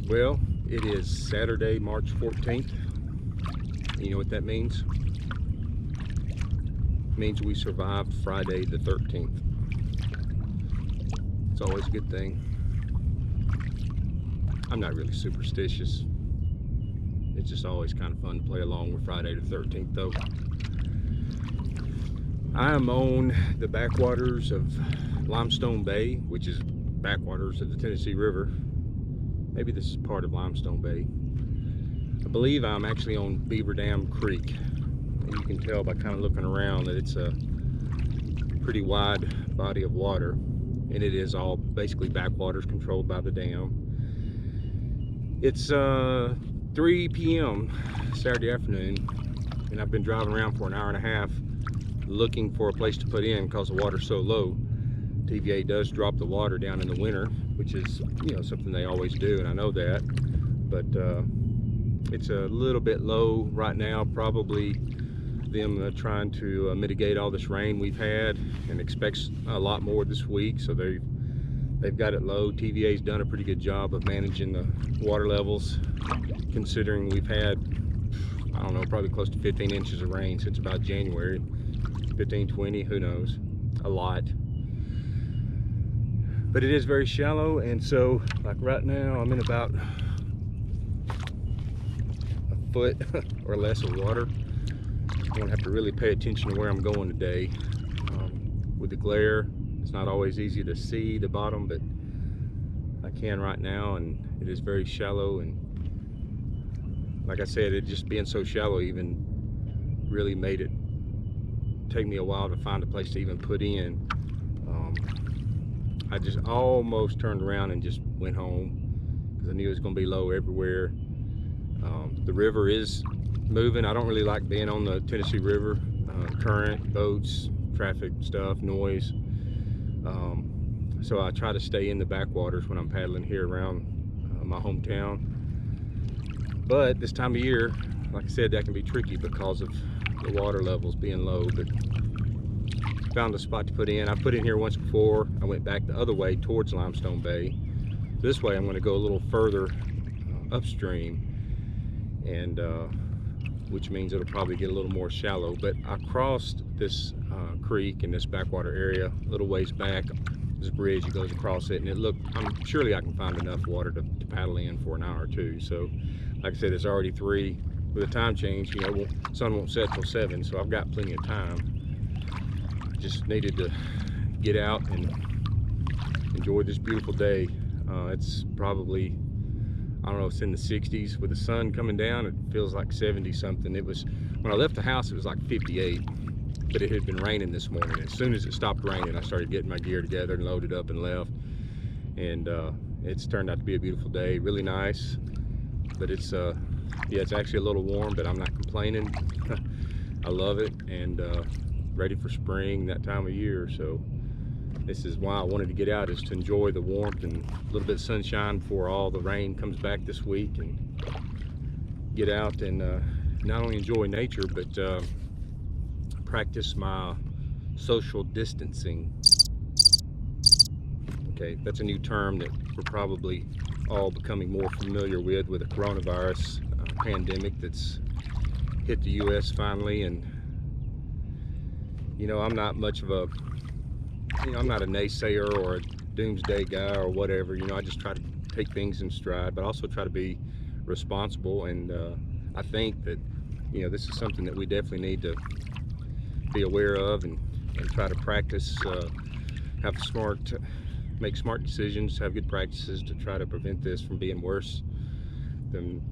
Well, it is Saturday, March 14th. You know what that means? It means we survived Friday the 13th. It's always a good thing. I'm not really superstitious. It's just always kind of fun to play along with Friday the 13th though. I am on the backwaters of Limestone Bay, which is backwaters of the Tennessee River. Maybe this is part of Limestone Bay. I believe I'm actually on Beaverdam Creek. And you can tell by kind of looking around that it's a pretty wide body of water. And it is all basically backwaters controlled by the dam. It's 3 p.m. Saturday afternoon. And I've been driving around for an hour and a half looking for a place to put in because the water's so low. TVA does drop the water down in the winter, which is, you know, something they always do, and I know that, but it's a little bit low right now. Probably them trying to mitigate all this rain we've had, and expects a lot more this week, so they've got it low. TVA's done a pretty good job of managing the water levels, considering we've had, I don't know, probably close to 15 inches of rain since about January. 15, 20, who knows, a lot. But it is very shallow, and so like right now I'm in about a foot or less of water. I'm gonna have to really pay attention to where I'm going today. With the glare, it's not always easy to see the bottom, but I can right now, and it is very shallow. And like I said, it just being so shallow even really made it take me a while to find a place to even put in. I just almost turned around and just went home because I knew it was going to be low everywhere. The river is moving. I don't really like being on the Tennessee River. Current, boats, traffic stuff, noise. So I try to stay in the backwaters when I'm paddling here around my hometown. But this time of year, like I said, that can be tricky because of the water levels being low. But found a spot to put in. I put in here once before. I went back the other way towards Limestone Bay. This way I'm going to go a little further upstream, and which means it'll probably get a little more shallow. But I crossed this creek in this backwater area a little ways back. This bridge, it goes across it, and it looked, surely I can find enough water to paddle in for an hour or two. So like I said, it's already 3 with a time change. You know, sun won't set till 7, so I've got plenty of time. Just needed to get out and enjoy this beautiful day. It's probably, I don't know, it's in the 60s. With the sun coming down, it feels like 70 something. It was, when I left the house, it was like 58, but it had been raining this morning. As soon as it stopped raining, I started getting my gear together and loaded up and left. And it's turned out to be a beautiful day, really nice. But it's, yeah, it's actually a little warm, but I'm not complaining. I love it, and ready for spring, that time of year. So this is why I wanted to get out, is to enjoy the warmth and a little bit of sunshine before all the rain comes back this week, and get out and not only enjoy nature, but practice my social distancing. Okay, that's a new term that we're probably all becoming more familiar with the coronavirus pandemic that's hit the US finally. And you know, I'm not much of a, you know, I'm not a naysayer or a doomsday guy or whatever. You know, I just try to take things in stride, but also try to be responsible. And I think that, you know, this is something that we definitely need to be aware of, and try to practice, make smart decisions, have good practices to try to prevent this from being worse than,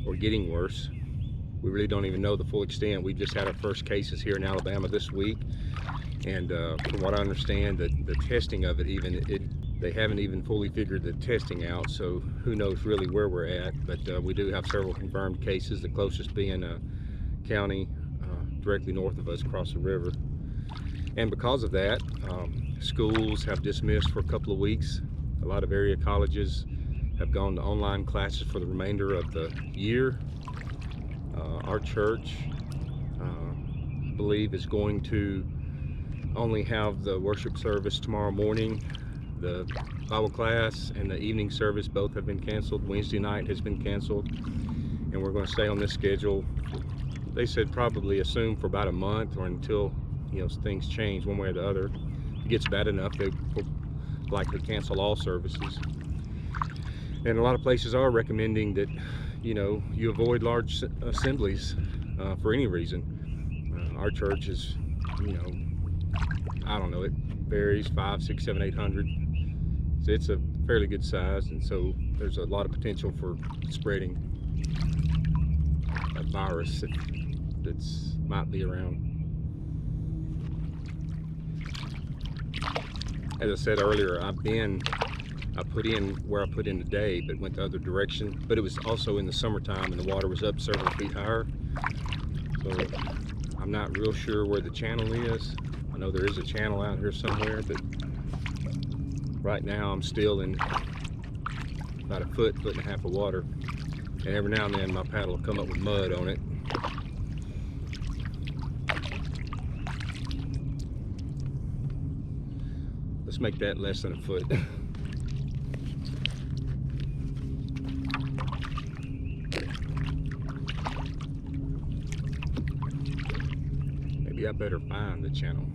or getting worse. we really don't even know the full extent. We just had our first cases here in Alabama this week, and from what I understand, the testing of they haven't even fully figured the testing out, so who knows really where we're at. But we do have several confirmed cases, the closest being a county directly north of us across the river. And because of that, schools have dismissed for a couple of weeks. A lot of area colleges have gone to online classes for the remainder of the year. Our church, I believe, is going to only have the worship service tomorrow morning. The Bible class and the evening service both have been canceled. Wednesday night has been canceled, and we're going to stay on this schedule. They said probably assume for about a month, or until things change one way or the other. If it gets bad enough, they will likely cancel all services. And a lot of places are recommending that you avoid large assemblies for any reason. Our church is, I don't know, it varies 500, 600, 700, 800. So it's a fairly good size, and so there's a lot of potential for spreading a virus that's might be around. As I said earlier, I put in where I put in today, but went the other direction. But it was also in the summertime, and the water was up several feet higher. So I'm not real sure where the channel is. I know there is a channel out here somewhere, but right now I'm still in about a foot and a half of water. And every now and then my paddle will come up with mud on it. Let's make that less than a foot. Maybe I better find the channel.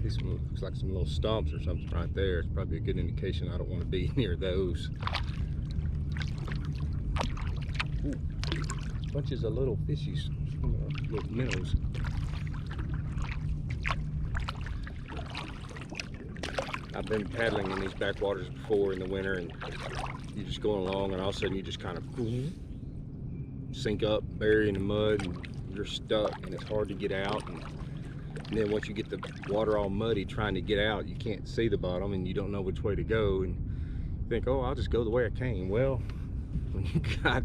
This one looks like some little stumps or something right there. It's probably a good indication I don't want to be near those. Ooh, bunches of little fishies, little minnows. I've been paddling in these backwaters before in the winter, and you're just going along, and all of a sudden you just kind of sink up, bury in the mud, and you're stuck, and it's hard to get out. And then once you get the water all muddy trying to get out, you can't see the bottom, and you don't know which way to go, and you think, oh, I'll just go the way I came. Well, when you got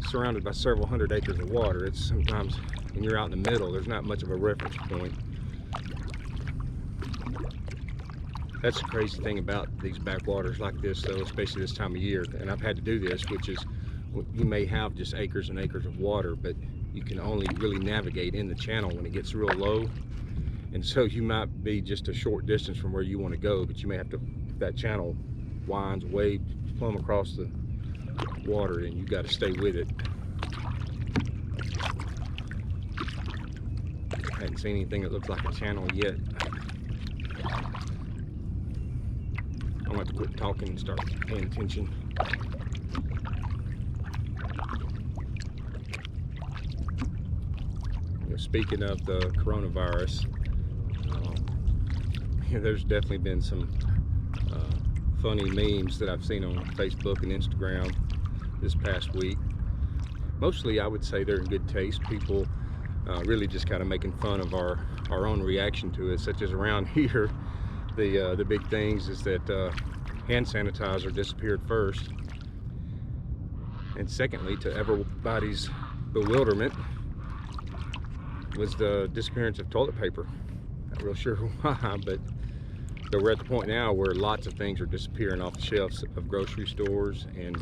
surrounded by several hundred acres of water, it's sometimes, when you're out in the middle, there's not much of a reference point. That's the crazy thing about these backwaters like this, though, especially this time of year. And I've had to do this, which is, you may have just acres and acres of water, but you can only really navigate in the channel when it gets real low. And so you might be just a short distance from where you want to go, but you may have to, that channel winds way plumb across the water, and you got to stay with it. I hadn't seen anything that looks like a channel yet. I'm going to have to quit talking and start paying attention. Speaking of the coronavirus, there's definitely been some funny memes that I've seen on Facebook and Instagram this past week. Mostly I would say they're in good taste. People really just kind of making fun of our own reaction to it, such as around here. The big things is that hand sanitizer disappeared first, and secondly, to everybody's bewilderment, was the disappearance of toilet paper. Not real sure why, but we're at the point now where lots of things are disappearing off the shelves of grocery stores, and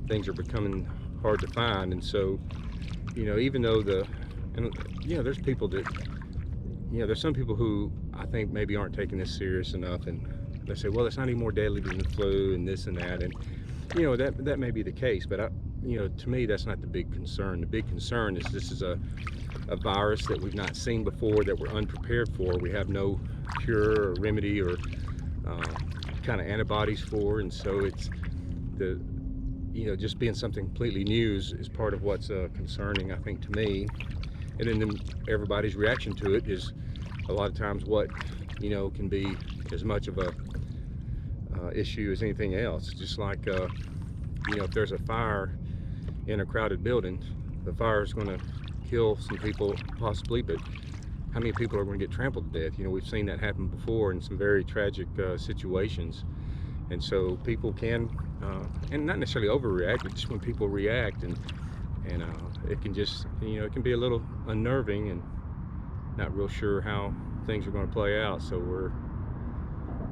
things are becoming hard to find. And so, even though there's people that, there's some people who I think maybe aren't taking this serious enough, and they say, well, it's not any more deadly than the flu and this and that, and that may be the case, but to me, that's not the big concern. The big concern is this is a virus that we've not seen before, that we're unprepared for. We have no cure or remedy or kind of antibodies for, and so it's just being something completely new is part of what's concerning, I think, to me. And then everybody's reaction to it is a lot of times what, you know, can be as much of a issue as anything else. Just like, you know, if there's a fire in a crowded building, the fire is going to kill some people possibly, but how many people are going to get trampled to death? You know, we've seen that happen before in some very tragic situations. And so people can, and not necessarily overreact, but just when people react, and it can just, you know, it can be a little unnerving and not real sure how things are going to play out. So we're,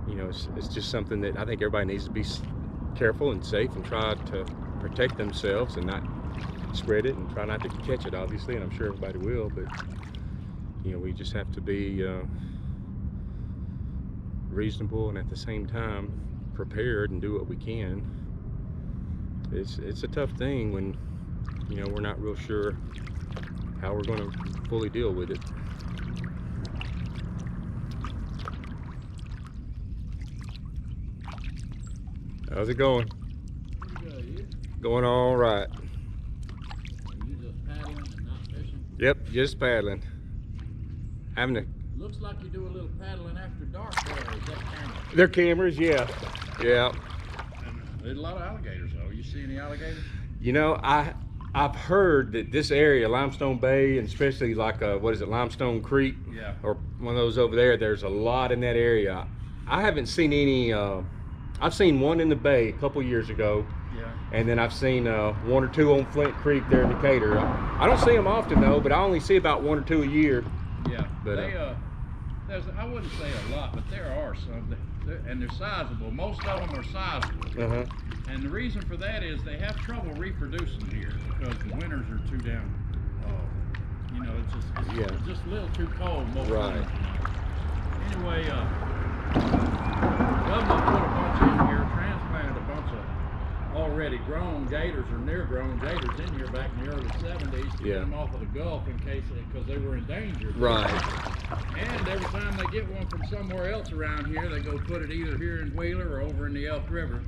you know, it's just something that I think everybody needs to be careful and safe and try to protect themselves and not spread it and try not to catch it, obviously, and I'm sure everybody will, but you know, we just have to be reasonable and at the same time prepared and do what we can. It's a tough thing when, you know, we're not real sure how we're going to fully deal with it. How's it going? Pretty good, you? Going all right. Are you just paddling and not fishing? Yep, just paddling. Having to. Looks like you do a little paddling after dark there. Is that camera? They're cameras, yeah. Yeah. There's a lot of alligators though. You see any alligators? You know, I've heard that this area, Limestone Bay, and especially like what is it, Limestone Creek? Yeah. Or one of those over there, there's a lot in that area. I haven't seen any, I've seen one in the bay a couple years ago. Yeah. And then I've seen one or two on Flint Creek there in Decatur. I don't see them often though, but I only see about one or two a year. Yeah. But they, I wouldn't say a lot, but there are some, and they're sizable. Most of them are sizable. And the reason for that is they have trouble reproducing here because the winters are too down. You know, it's just a little too cold most right. Anyway, government put a bunch in here, transplanted a bunch of already grown gators or near grown gators in here back in the early 70s to get them off of the Gulf in case, because they were endangered. Right. And every time they get one from somewhere else around here, they go put it either here in Wheeler or over in the Elk River.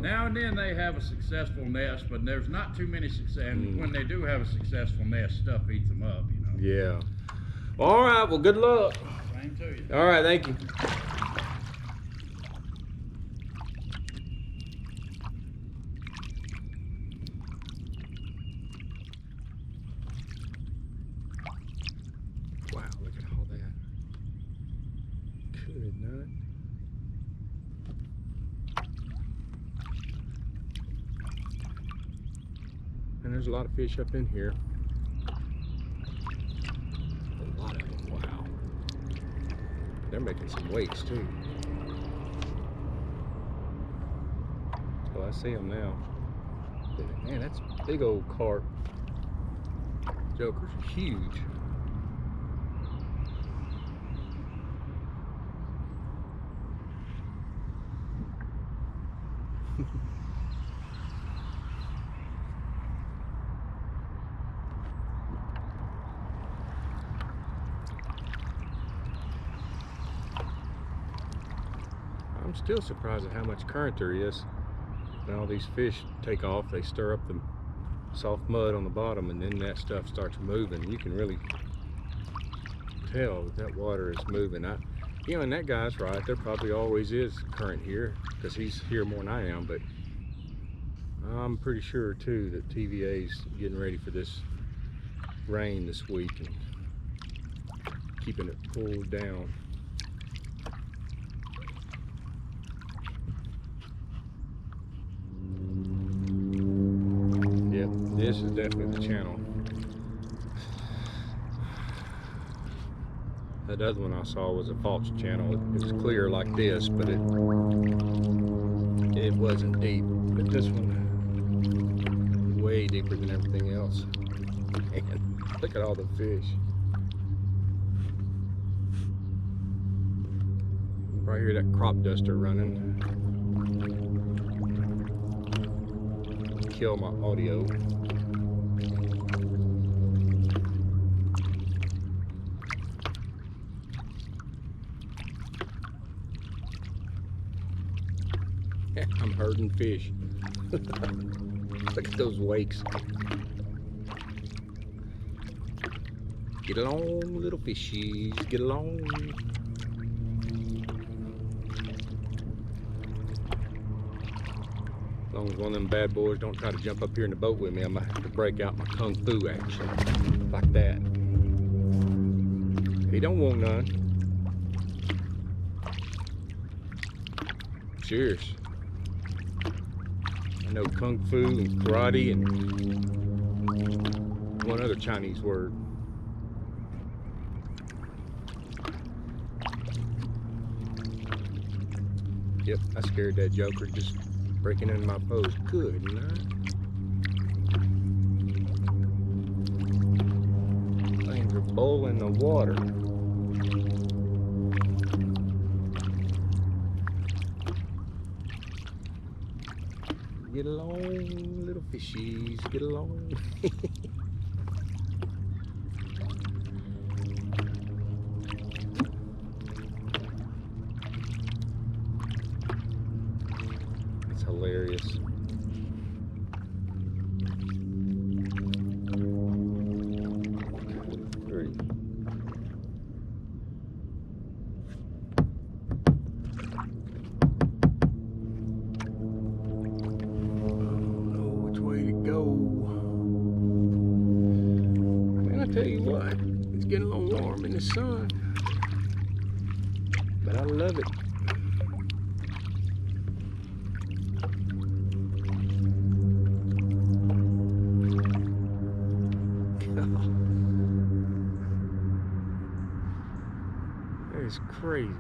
Now and then they have a successful nest, but there's not too many success. And when they do have a successful nest, stuff eats them up, you know. Yeah. All right. Well, good luck. Same to you. All right. Thank you. Wow, look at all that. Good night. And there's a lot of fish up in here. A lot of them, wow. They're making some wakes too. Oh, I see them now. Man, that's big old carp. Jokers are huge. I'm still surprised at how much current there is. When all these fish take off, they stir up the soft mud on the bottom, and then that stuff starts moving. You can really tell that water is moving. You know, and that guy's right. There probably always is current here because he's here more than I am. But I'm pretty sure too that TVA's getting ready for this rain this week and keeping it pulled down. Yep, this is definitely the channel. That other one I saw was a false channel. It was clear like this, but it wasn't deep. But this one, way deeper than everything else. Man, look at all the fish. Right here, that crop duster running. Kill my audio. I'm herding fish. Look at those wakes. Get along, little fishies, get along. As long as one of them bad boys don't try to jump up here in the boat with me, I might have to break out my kung fu action. Like that. He don't want none. Serious. I know kung fu and karate and one other Chinese word. Yep, I scared that joker just breaking into my pose. Good night. Things are boiling the water. Get along, little fishies, get along. It's hilarious. Tell you what, it's getting a little warm in the sun, but I love it. That is crazy.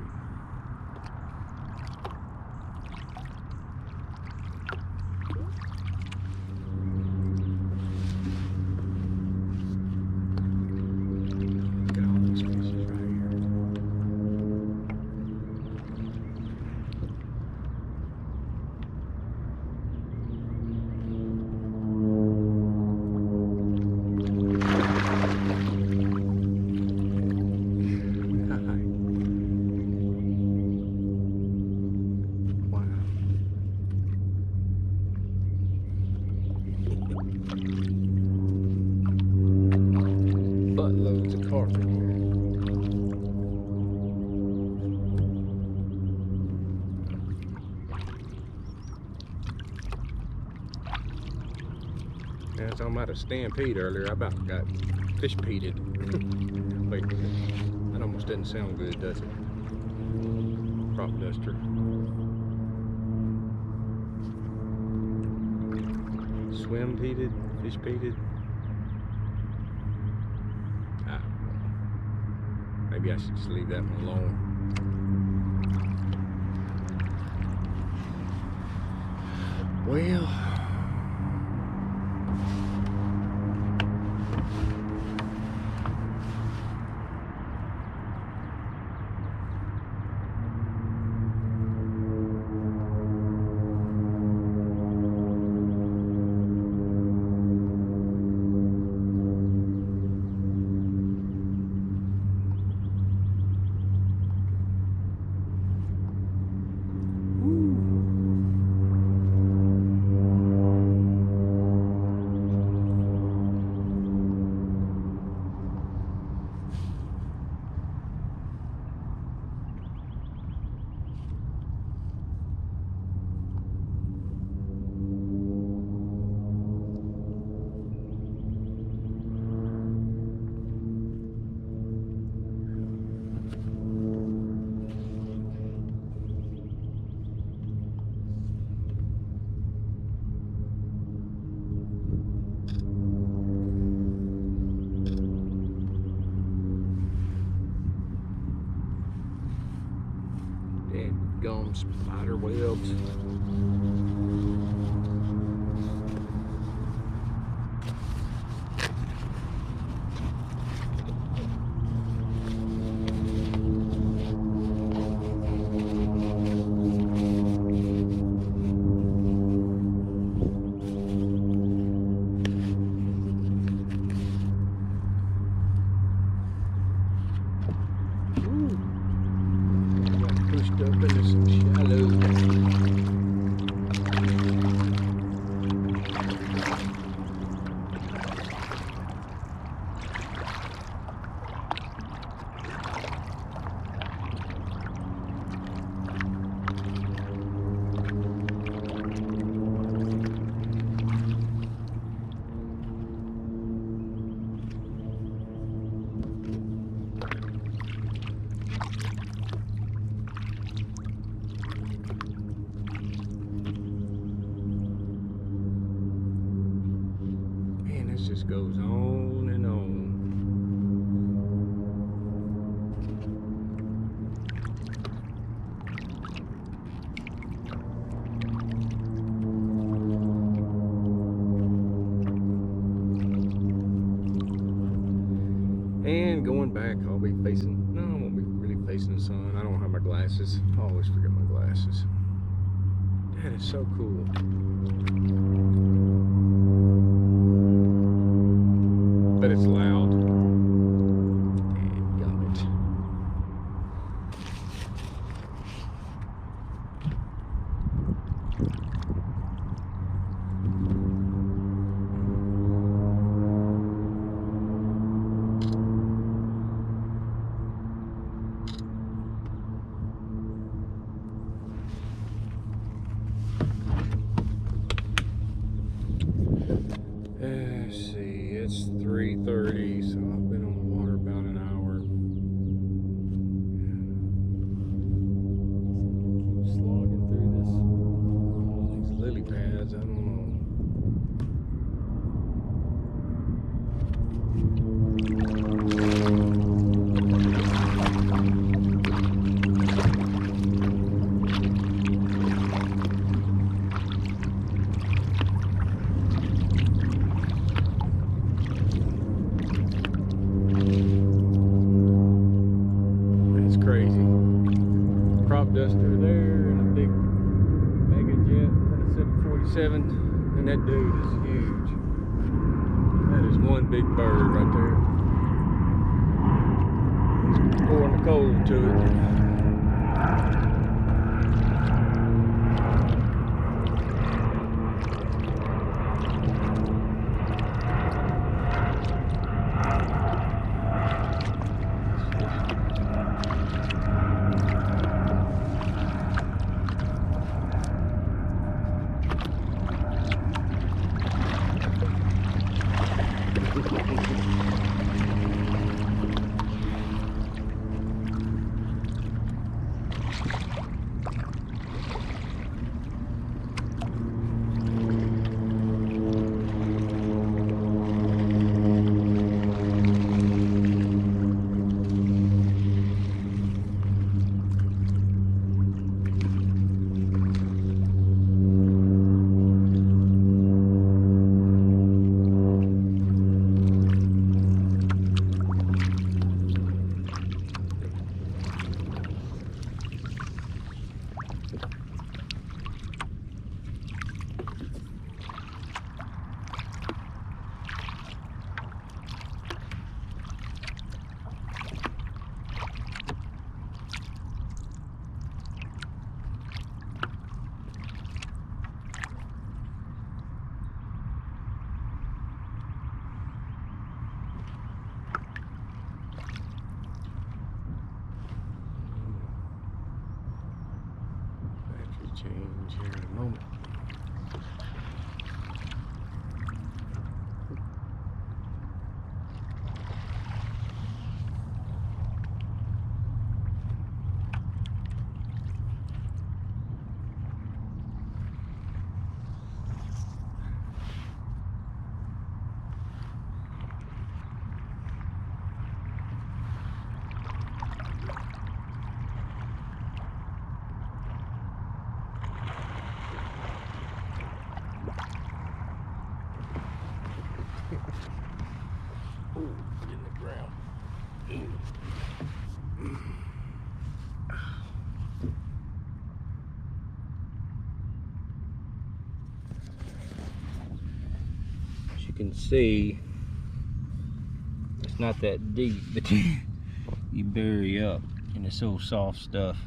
Buttloads of carp in here. Yeah, I was talking about a stampede earlier. I about got fish peated. Wait, that almost doesn't sound good, does it? Crop duster. Swim peated, fish peated. Maybe I should just leave that one alone. Well, gum spider webs. Up into some shallow. I'll be facing, no, I won't be really facing the sun. I don't have my glasses. I always forget my glasses. That is so cool. But it's loud. Dadgummit. Let's see, it's 3:30, so I've been on the water about an hour. Keep slogging through these lily pads, I don't know. Crazy. Crop duster there and a big mega jet 747, and that dude is huge. That is one big bird right there. He's pouring the coal to it. Change here in a moment. Ooh, in the ground. As you can see, it's not that deep, but you bury up in this old soft stuff.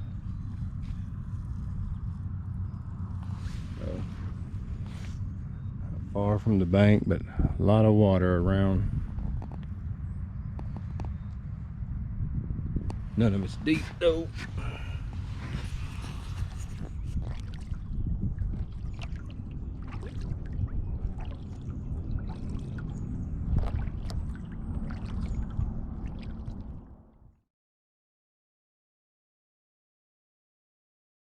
So, not far from the bank, but a lot of water around. None of it's deep though.